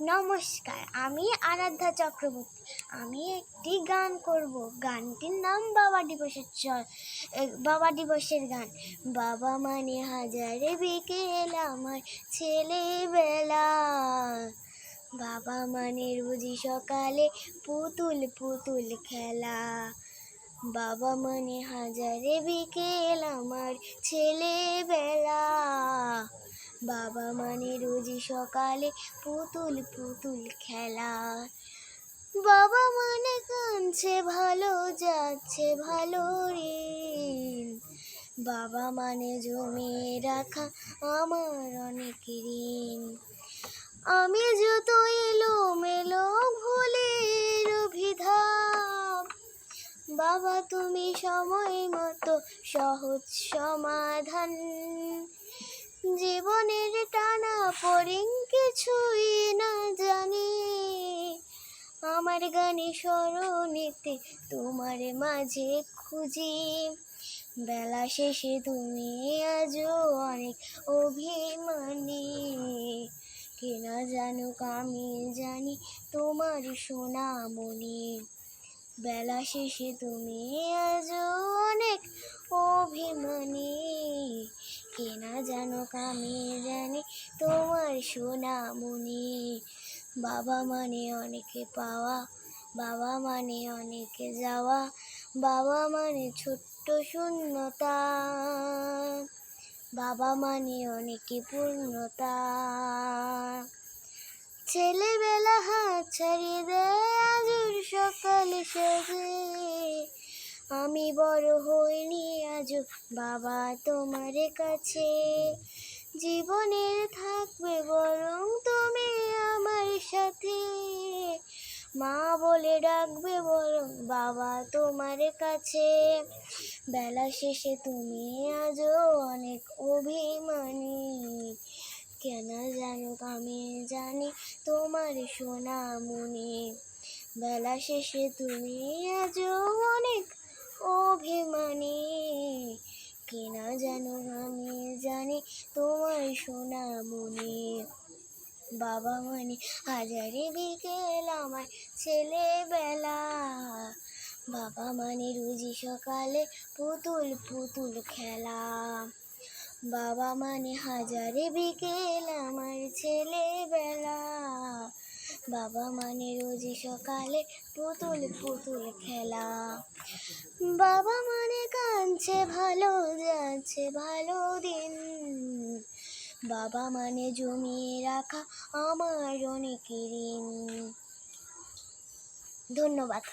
নমস্কার, আমি আরাধ্যা চক্রবর্তী। আমি একটি গান করব। গানটির নাম বাবা দিবসের গান। বাবা মানে হাজারে বিকেল আমার ছেলেবেলা, বাবা মানে রোজি সকালে পুতুল পুতুল খেলা, বাবা মানে হাজারে বিকেল আমার ছেলেবেলা, বাবা মানে রোজি সকালে পুতুল পুতুল খেলা, বাবা মানে কাঁদছে ভালো যাচ্ছে ভালো ঋণ, বাবা মানে জমিয়ে রাখা আমার অনেক ঋণ, আমি যত এলোমেলো ভুলের অভিধান, বাবা তুমি সময় মতো সহজ সমাধান, জীবনের টানা পড়েন কিছুই না জানি, আমার গানে স্মরণেতে তোমার মাঝে খুঁজি, বেলা শেষে তুমি আজও অনেক অভিমানী, কেনা জানুক আমি জানি তোমার সোনামণি, বেলা শেষে তুমি আজও অনেক অভিমানী, কেনা জানুক আমি জানি তোমার সোনামণি, বাবা মানে অনেকে পাওয়া, বাবা মানে অনেকে যাওয়া, বাবা মানে ছোট্ট শূন্যতা, বাবা মানে অনেকে পূর্ণতা, ছেলেবেলা হাত ছাড়িয়ে দেয় আজর সকালে সাজে, আমি বড় হইনি আজও বাবা তোমার কাছে, জীবনের থাকবে বরং তুমি আমার সাথে, মা বলে ডাকবে বরং বাবা তোমার কাছে, বেলা শেষে তুমি আজও অনেক অভিমানী, কেন জানুক আমি জানি তোমার সোনামণি, বেলা শেষে তুমি আজও অনেক অভিমানী, কেনা জানুক আমি জানি তোমার সোনামণি, বাবা মানে হাজারে বিকেল আমার ছেলেবেলা, বাবা মানে রোজি সকালে পুতুল পুতুল খেলা, বাবা মানে হাজারে বিকেল আমার ছেলেবেলা, বাবা মানে রোজি সকালে পুতুল পুতুল খেলা, বাবা মানে কাঁদছে ভালো যাচ্ছে ভালো দিন, বাবা মানে জমিয়ে রাখা আমার অনেক ঋণ। ধন্যবাদ।